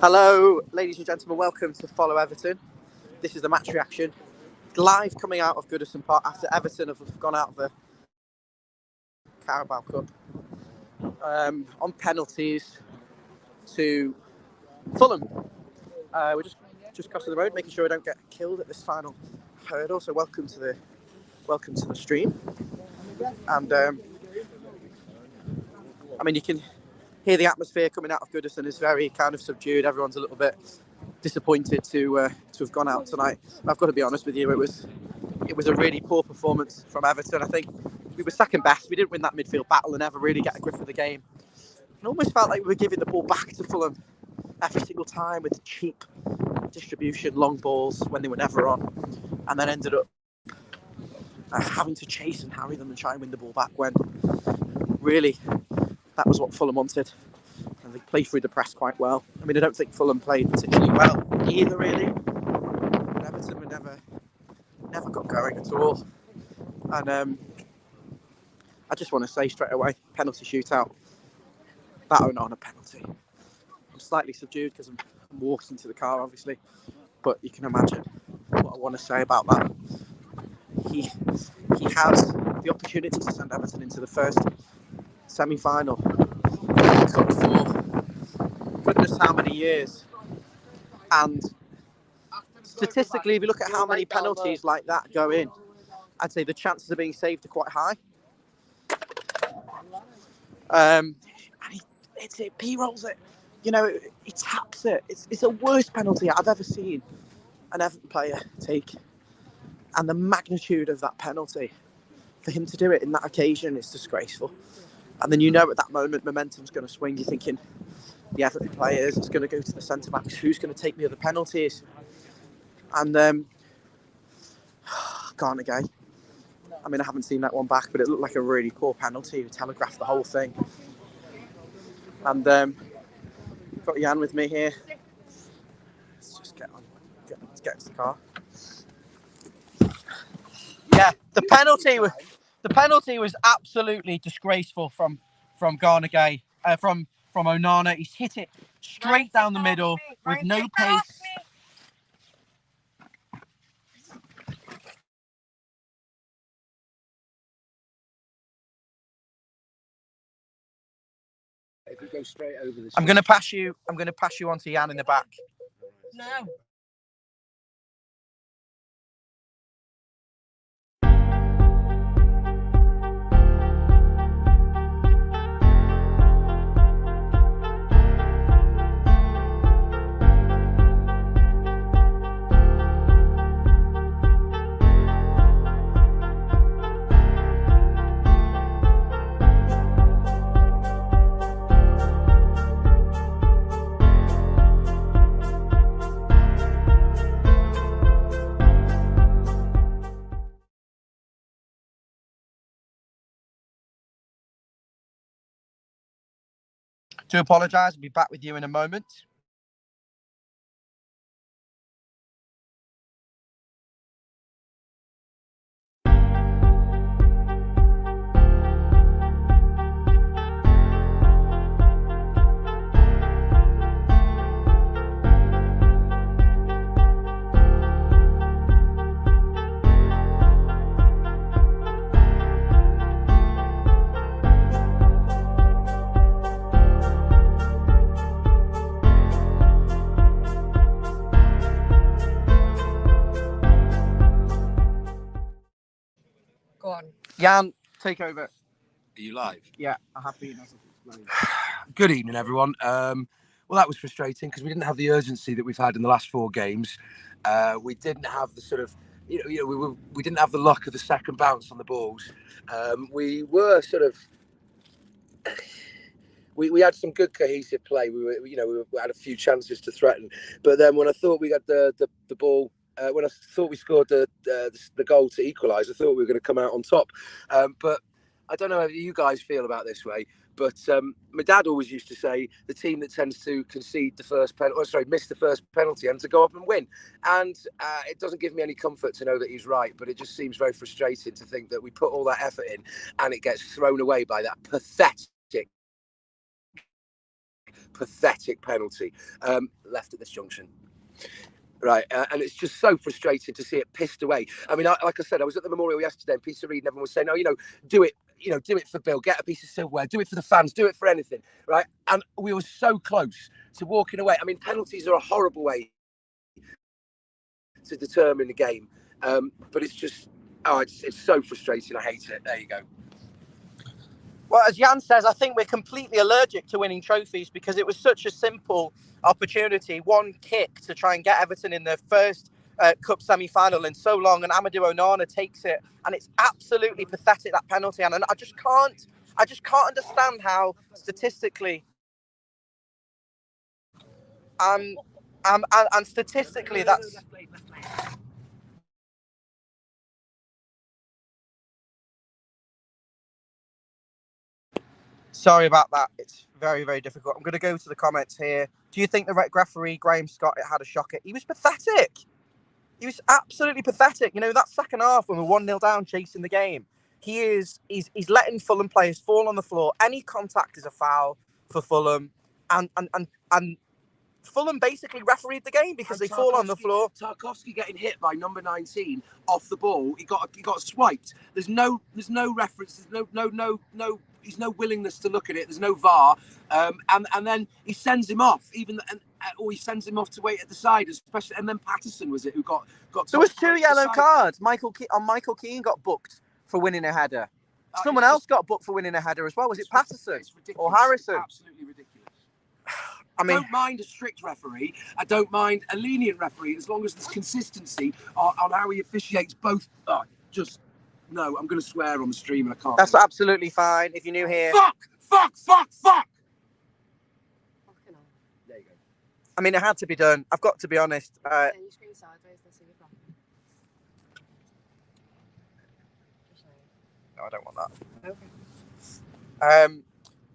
Hello, ladies and gentlemen. Welcome to Follow Everton. This is the match reaction, live coming out of Goodison Park after Everton have gone out of the Carabao Cup on penalties to Fulham. We're just crossing the road, making sure we don't get killed at this final hurdle. So welcome to the stream. And you can hear the atmosphere coming out of Goodison is very kind of subdued. Everyone's a little bit disappointed to have gone out tonight. I've got to be honest with you, it was a really poor performance from Everton. I think we were second best. We didn't win that midfield battle and never really get a grip of the game. It almost felt like we were giving the ball back to Fulham every single time with cheap distribution, long balls when they were never on, and then ended up having to chase and harry them and try and win the ball back when really that was what Fulham wanted. And they played through the press quite well. I don't think Fulham played particularly well either, really. But Everton were never got going at all. And I just want to say straight away, penalty shootout. That Onana penalty. I'm slightly subdued because I'm walking to the car, obviously. But you can imagine what I want to say about that. He has the opportunity to send Everton into the first semi-final Cup for goodness how many years. And statistically, if you look at how many penalties like that go in, I'd say the chances of being saved are quite high. And he rolls it, he taps it. It's the worst penalty I've ever seen an Everton player take. And the magnitude of that penalty, for him to do it in that occasion, is disgraceful. And then at that moment, momentum's going to swing. You're thinking, the Everton players, it's going to go to the centre-backs. Who's going to take the other penalties? And Gana gay. I haven't seen that one back, but it looked like a really poor penalty. We telegraphed the whole thing. And got Jan with me here. Let's just get into the car. Yeah, the penalty was absolutely disgraceful from Gana gay, from Onana. He's hit it straight down the middle with no pace. If we go straight over this, I'm going to pass you on to Jan in the back. No. To apologise, I'll be back with you in a moment. Go on. Jan, take over. Are you live? Yeah, I have been. Good evening, everyone. Well, that was frustrating because we didn't have the urgency that we've had in the last 4 games. We didn't have the sort of, we didn't have the luck of the second bounce on the balls. We were sort of. We had some good cohesive play. We had a few chances to threaten, but then when I thought we got the ball. When I thought we scored the goal to equalise, I thought we were going to come out on top. But I don't know how you guys feel about this way. But my dad always used to say the team that tends to concede the first miss the first penalty and to go up and win. And it doesn't give me any comfort to know that he's right. But it just seems very frustrating to think that we put all that effort in and it gets thrown away by that pathetic pathetic penalty left at this junction. Right, and it's just so frustrating to see it pissed away. I mean, like I said, I was at the memorial yesterday, and Peter Reid and everyone was saying, "Oh, do it, do it for Bill, get a piece of silverware, do it for the fans, do it for anything," right? And we were so close to walking away. I mean, penalties are a horrible way to determine the game, but it's just, it's so frustrating. I hate it. There you go. Well, as Jan says, I think we're completely allergic to winning trophies because it was such a simple opportunity, one kick to try and get Everton in their first cup semi-final in so long, and Amadou Onana takes it, and it's absolutely pathetic, that penalty. And I just can't understand how statistically, and statistically that's. Sorry about that. It's very, very difficult. I'm going to go to the comments here. Do you think the referee, Graham Scott, had a shocker? He was pathetic. He was absolutely pathetic. That second half when we're 1-0 down chasing the game, he's letting Fulham players fall on the floor. Any contact is a foul for Fulham. And Fulham basically refereed the game because they fall on the floor. Tarkowski getting hit by number 19 off the ball. He got swiped. There's no reference. There's no. There's no willingness to look at it. There's no VAR, and then he sends him off. Or he sends him off to wait at the side, especially. And then Patterson was it who got. There was 2 yellow cards. Michael Keane got booked for winning a header. Someone else got booked for winning a header as well. Was it Patterson or Harrison? It's absolutely ridiculous. I don't mind a strict referee. I don't mind a lenient referee as long as there's consistency on how he officiates both. No, I'm going to swear on the stream and I can't. That's absolutely fine. If you're new here. Fuck! There you go. I mean, it had to be done. I've got to be honest. You screen sideways, let's see your problem. No, I don't want that. Okay.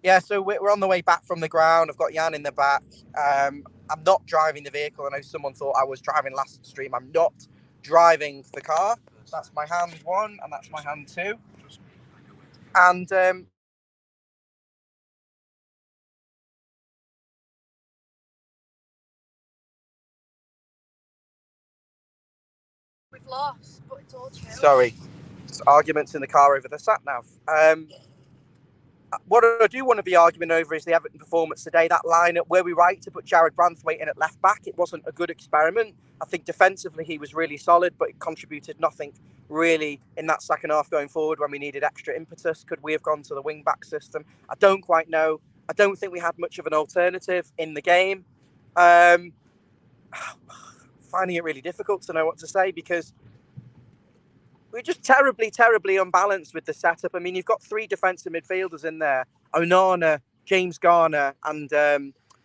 Yeah, so we're on the way back from the ground. I've got Jan in the back. I'm not driving the vehicle. I know someone thought I was driving last stream. I'm not driving the car. That's my hand 1 and that's my hand 2. And We've lost, but it's all true. sorry, there's arguments in the car over the sat nav. What I do want to be arguing over is the Everton performance today. That lineup, were we right to put Jared Branthwaite in at left back? It wasn't a good experiment. I think defensively he was really solid, but it contributed nothing really in that second half going forward when we needed extra impetus. Could we have gone to the wing back system? I don't quite know. I don't think we had much of an alternative in the game. Finding it really difficult to know what to say because we're just terribly, terribly unbalanced with the setup. I mean, you've got 3 defensive midfielders in there. Onana, James Gana and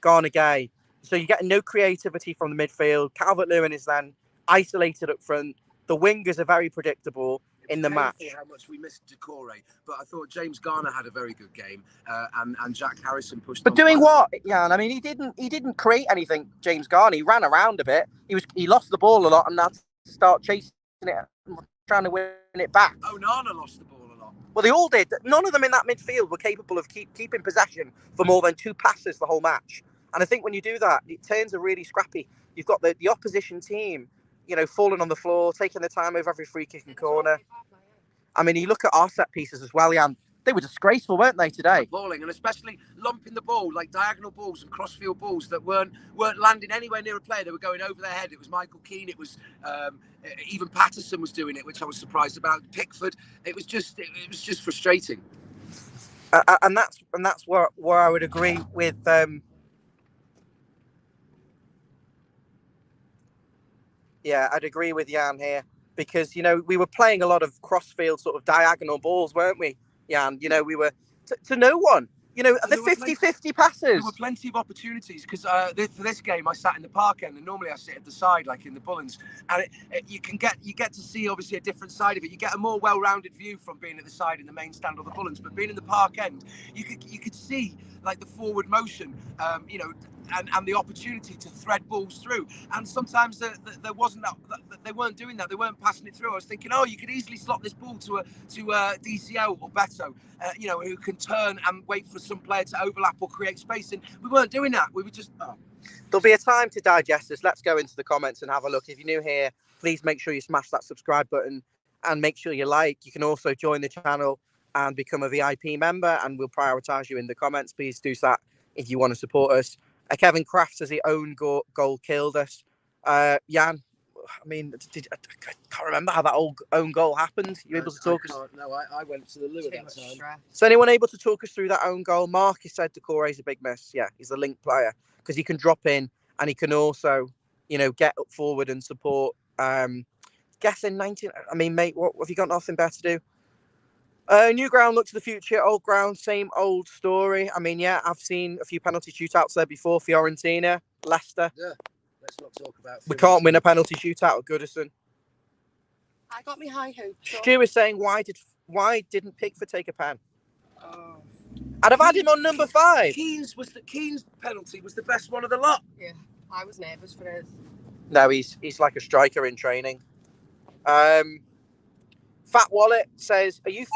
Gana Gay. So you're getting no creativity from the midfield. Calvert-Lewin is then isolated up front. The wingers are very predictable in the match. How much we missed Decore, but I thought James Garner had a very good game, and Jack Harrison pushed. But doing what? Yeah, I mean, he didn't create anything. James Garner, he ran around a bit. He lost the ball a lot and had to start chasing it, trying to win it back. Onana lost the ball a lot. Well, they all did. None of them in that midfield were capable of keeping possession for more than 2 passes the whole match. And I think when you do that, it turns a really scrappy. You've got the opposition team, falling on the floor, taking their time over every free kick and corner. I mean, you look at our set pieces as well, Jan. They were disgraceful, weren't they, today? Balling, and especially lumping the ball, like diagonal balls and crossfield balls that weren't landing anywhere near a player. They were going over their head. It was Michael Keane. It was even Patterson was doing it, which I was surprised about. Pickford. It was just frustrating. And that's where I would agree with. Yeah, I'd agree with Jan here because, we were playing a lot of crossfield sort of diagonal balls, weren't we, Jan? We were to no one. The 50-50 passes. There were plenty of opportunities because for this game I sat in the park end and normally I sit at the side like in the Bullens, and you get to see obviously a different side of it. You get a more well-rounded view from being at the side in the main stand or the Bullens, but being in the park end you could see like the forward motion. and the opportunity to thread balls through. And sometimes there wasn't that they weren't doing that. They weren't passing it through. I was thinking, oh, you could easily slot this ball to DCO or Beto, who can turn and wait for some player to overlap or create space. And we weren't doing that. We were just. Oh. There'll be a time to digest this. Let's go into the comments and have a look. If you're new here, please make sure you smash that subscribe button and make sure you like. You can also join the channel and become a VIP member, and we'll prioritise you in the comments. Please do that if you want to support us. Kevin Kraft says his own goal killed us. Jan, I mean, I can't remember how that own goal happened. You able to talk us? No, I went to the loo at that time. So anyone able to talk us through that own goal? Marcus said Decore's a big miss. Yeah, he's a link player because he can drop in and he can also, get up forward and support. Guessing 19. I mean, mate, what have you got? Nothing better to do? New ground, look to the future. Old ground, same old story. I mean, yeah, I've seen a few penalty shootouts there before. Fiorentina, Leicester. Yeah, let's not talk about. We can't win a penalty shootout at Goodison. I got me high hopes. Stu is saying, why didn't Pickford take a pen? I'd have had him on number 5. Keane's penalty was the best one of the lot. Yeah, I was nervous for his. No, he's like a striker in training. Fat Wallet says, are you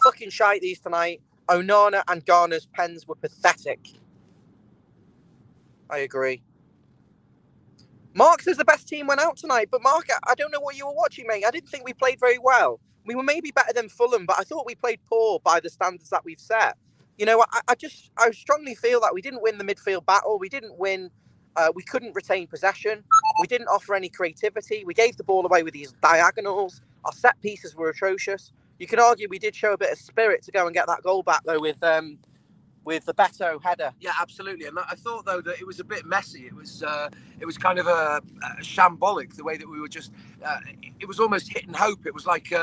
fucking shite these tonight? Onana and Gana's pens were pathetic. I agree. Mark says the best team went out tonight, but Mark, I don't know what you were watching, mate. I didn't think we played very well. We were maybe better than Fulham, but I thought we played poor by the standards that we've set. I strongly feel that we didn't win the midfield battle. We didn't win. We couldn't retain possession. We didn't offer any creativity. We gave the ball away with these diagonals. Our set pieces were atrocious. You can argue we did show a bit of spirit to go and get that goal back, though, with the Beto header. Yeah, absolutely. And I thought, though, that it was a bit messy. It was kind of a shambolic, the way that we were just... it was almost hit and hope. It was like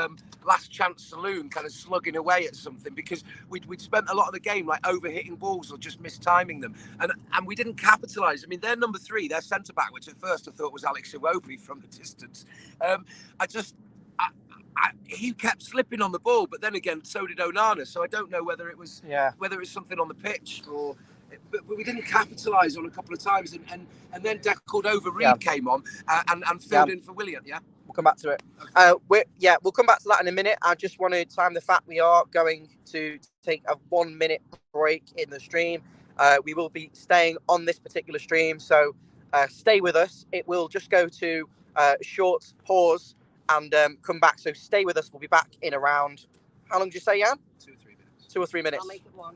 last chance saloon kind of slugging away at something, because we'd spent a lot of the game like over-hitting balls or just mistiming them. And we didn't capitalise. I mean, their number 3, their centre-back, which at first I thought was Alex Iwobi from the distance. He kept slipping on the ball, but then again, so did Onana. So I don't know whether it was something on the pitch but we didn't capitalise on a couple of times, and then deckled over. Reed came on and filled in for Willian. Yeah, we'll come back to it. Okay. We'll come back to that in a minute. I just want to time the fact we are going to take a 1-minute break in the stream. We will be staying on this particular stream, so stay with us. It will just go to a short pause and come back. So stay with us. We'll be back in around, how long did you say, Jan? 2 or 3 minutes. 2 or 3 minutes. I'll make it 1.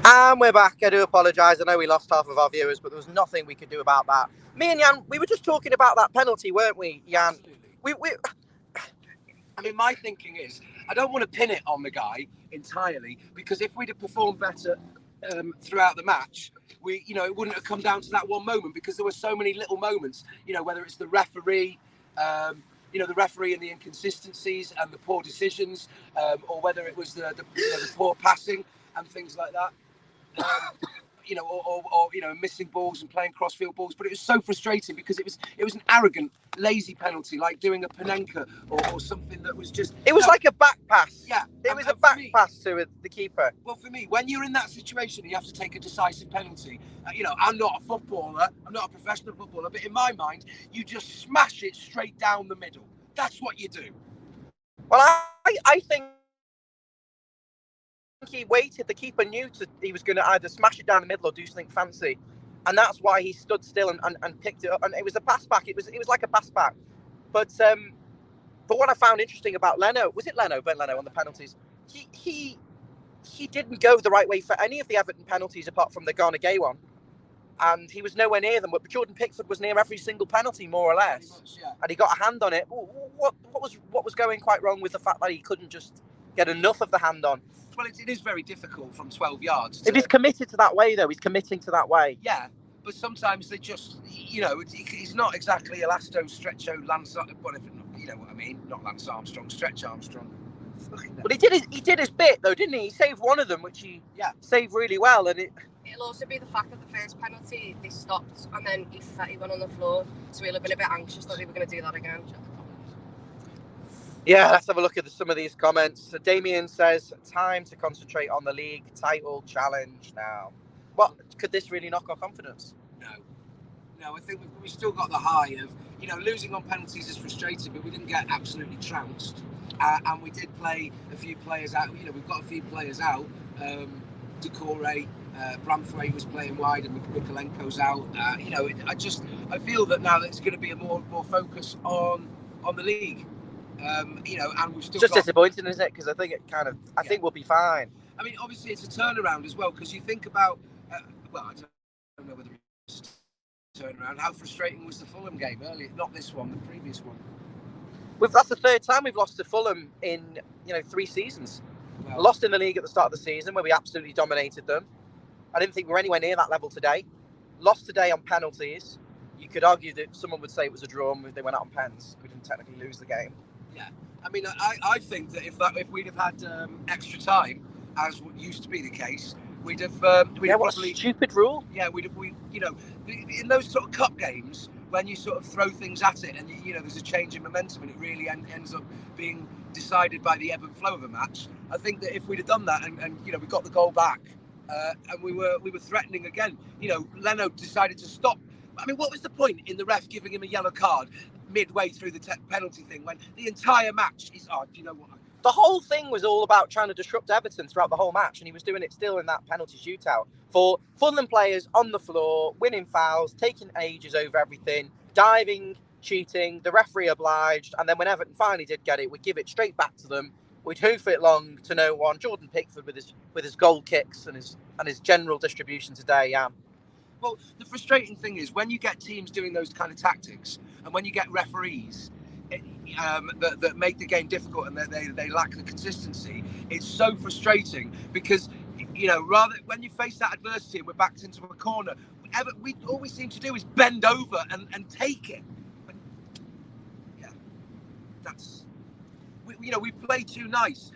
And we're back. I do apologise. I know we lost half of our viewers, but there was nothing we could do about that. Me and Jan, we were just talking about that penalty, weren't we, Jan? Absolutely. I mean, my thinking is, I don't want to pin it on the guy entirely, because if we'd have performed better throughout the match, it wouldn't have come down to that one moment, because there were so many little moments, whether it's the referee, the referee and the inconsistencies and the poor decisions, or whether it was the poor passing and things like that. Or missing balls and playing crossfield balls, but it was so frustrating because it was an arrogant, lazy penalty, like doing a Panenka or something that was just. It was like a back pass. Yeah, it was a back pass to the keeper. Well, for me, when you're in that situation, you have to take a decisive penalty. I'm not a footballer, I'm not a professional footballer, but in my mind, you just smash it straight down the middle. That's what you do. Well, I think he waited. The keeper knew he was going to either smash it down the middle or do something fancy, and that's why he stood still and picked it up. And it was a pass back. It was like a pass back. But what I found interesting about Leno, Ben Leno on the penalties, he didn't go the right way for any of the Everton penalties apart from the Gana one, and he was nowhere near them. But Jordan Pickford was near every single penalty, more or less, much, yeah. And he got a hand on it. What was going quite wrong with the fact that he couldn't just get enough of the hand on? Well, it is very difficult from 12 yards. If he's committed to that way, though, he's committing to that way. Yeah, but sometimes they just, he's not exactly Elasto, Stretcho, Lance, whatever, you know what I mean? Not Lance Armstrong, Stretch Armstrong. But he did his bit, though, didn't he? He saved one of them, which he saved really well. And it'll also be the fact that the first penalty, they stopped, and then he went on the floor, so he'll have been a bit anxious that they were going to do that again. Yeah, let's have a look at some of these comments. So Damien says, time to concentrate on the league title challenge now. What, could this really knock our confidence? No, I think we still got the high of, losing on penalties is frustrating, but we didn't get absolutely trounced. And we did play a few players out. We've got a few players out. Decore, Bramthwaite was playing wide, and Mikolenko's out. I feel that now that it's going to be a more focus on the league. And we've still just disappointing, isn't it? Because I think I think we'll be fine. I mean, obviously it's a turnaround as well, because you think about, I don't know whether it's a turnaround. How frustrating was the Fulham game earlier? Not this one, the previous one. That's the third time we've lost to Fulham in 3 seasons. Well, lost in the league at the start of the season where we absolutely dominated them. I didn't think we were anywhere near that level today. Lost today on penalties. You could argue that someone would say it was a draw and they went out on pens. We didn't technically lose the game. Yeah, I mean, I think that if we'd have had extra time, as what used to be the case, we'd have. What a stupid rule. Yeah, in those sort of cup games when you sort of throw things at it and there's a change in momentum and it really ends up being decided by the ebb and flow of a match. I think that if we'd have done that and we got the goal back and we were threatening again, Leno decided to stop. I mean, what was the point in the ref giving him a yellow card midway through the penalty thing when the entire match is the whole thing was all about trying to disrupt Everton throughout the whole match, and he was doing it still in that penalty shootout for Fulham players on the floor, winning fouls, taking ages over everything, diving, cheating, the referee obliged, and then when Everton finally did get it, we'd give it straight back to them. We'd hoof it long to no one. Jordan Pickford with his goal kicks and his general distribution today, yeah. Well, the frustrating thing is when you get teams doing those kind of tactics, and when you get referees that make the game difficult and they lack the consistency, it's so frustrating because rather when you face that adversity and we're backed into a corner, all we seem to do is bend over and take it. But, yeah, that's we play too nice.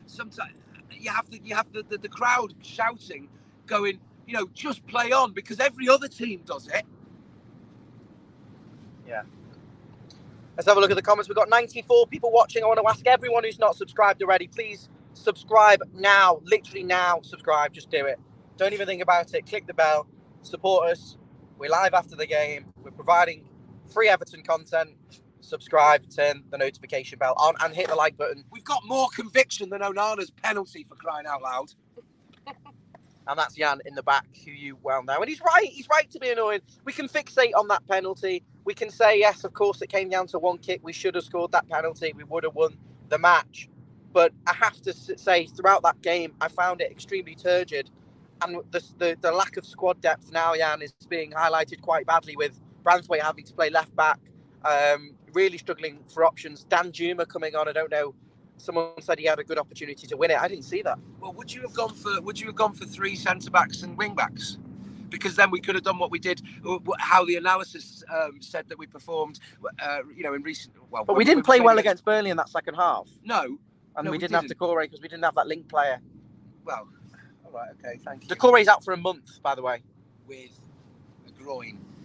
Sometimes you have the crowd shouting, going, just play on, because every other team does it. Yeah. Let's have a look at the comments. We've got 94 people watching. I want to ask everyone who's not subscribed already, please subscribe now. Literally now, subscribe. Just do it. Don't even think about it. Click the bell. Support us. We're live after the game. We're providing free Everton content. Subscribe, turn the notification bell on, and hit the like button. We've got more conviction than Onana's penalty, for crying out loud. And that's Jan in the back, who you well know. And he's right. He's right to be annoyed. We can fixate on that penalty. We can say, yes, of course, it came down to one kick. We should have scored that penalty. We would have won the match. But I have to say, throughout that game, I found it extremely turgid. And the lack of squad depth now, Jan, is being highlighted quite badly with Branthwaite having to play left back, really struggling for options. Dan Juma coming on, I don't know. Someone said he had a good opportunity to win it. I didn't see that. Well, would you have gone for 3 centre backs and wing backs? Because then we could have done what we did, how the analysis said that we performed, in recent. Well, but we didn't play well against Burnley in that second half. No, and we didn't have Decore because we didn't have that link player. Well, all right, okay, thank you. Decore's out for a month, by the way, with a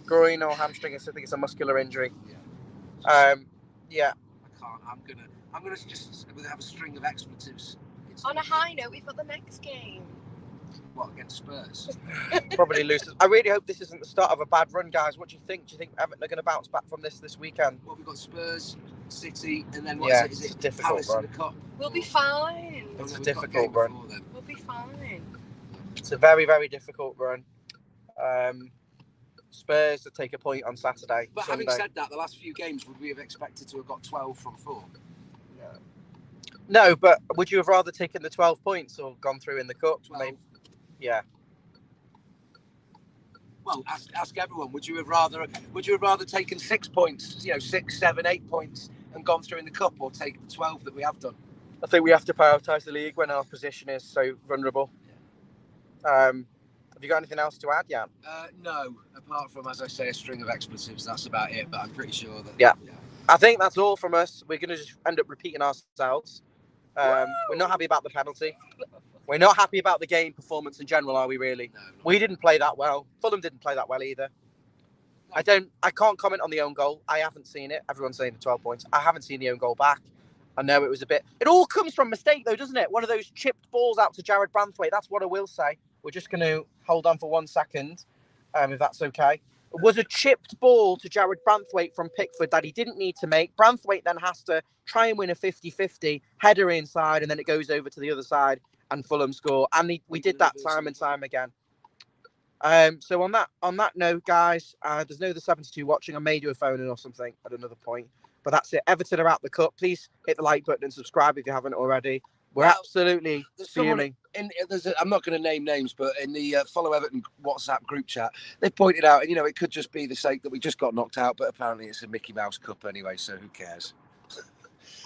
groin or hamstring. I think it's a muscular injury. Yeah. Yeah. I'm gonna just have a string of expletives. On a high note, we've got the next game. What, against Spurs? Probably lose. I really hope this isn't the start of a bad run, guys. What do you think? Do you think Everton are going to bounce back from this weekend? Well, we've got Spurs, City, and then Is it difficult Palace run. in the Cup? We'll be fine. It's a difficult run. We'll be fine. It's a very, very difficult run. Spurs to take a point on Saturday. But Sunday. having said that, the last few games, would we have expected to have got 12 from 4? No, but would you have rather taken the 12 points or gone through in the cup? 12. Yeah. Well, ask everyone. Would you have rather taken 6 points? 6, 7, 8 points and gone through in the cup, or take the 12 that we have done? I think we have to prioritise the league when our position is so vulnerable. Have you got anything else to add, Jan? No, apart from, as I say, a string of expletives. That's about it. But I'm pretty sure that. Yeah. I think that's all from us. We're going to just end up repeating ourselves. We're not happy about the penalty. We're not happy about the game performance in general, are we really? No, we didn't play that well. Fulham didn't play that well either. No. I can't comment on the own goal. I haven't seen it. Everyone's saying the 12 points. I haven't seen the own goal back. I know it was a bit... It all comes from mistake, though, doesn't it? One of those chipped balls out to Jared Branthwaite. That's what I will say. We're just going to hold on for 1 second, if that's okay. It was a chipped ball to Jared Branthwaite from Pickford that he didn't need to make. Branthwaite then has to try and win a 50-50, header inside, and then it goes over to the other side, and Fulham score. And we did that time and time again. So on that note, guys, there's no other 72 watching. I may do a phone-in or something at another point. But that's it. Everton are out the cup. Please hit the like button and subscribe if you haven't already. We're absolutely fuming. I'm not going to name names, but in the Follow Everton WhatsApp group chat, they've pointed out, and it could just be the sake that we just got knocked out, but apparently it's a Mickey Mouse Cup anyway, so who cares?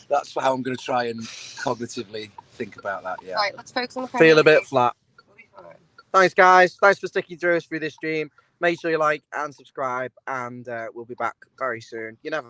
That's how I'm going to try and cognitively think about that. Yeah. Right, let's focus on the Feel a bit flat. We'll be fine. Thanks, guys. Thanks for sticking through us through this stream. Make sure you like and subscribe, and we'll be back very soon. You never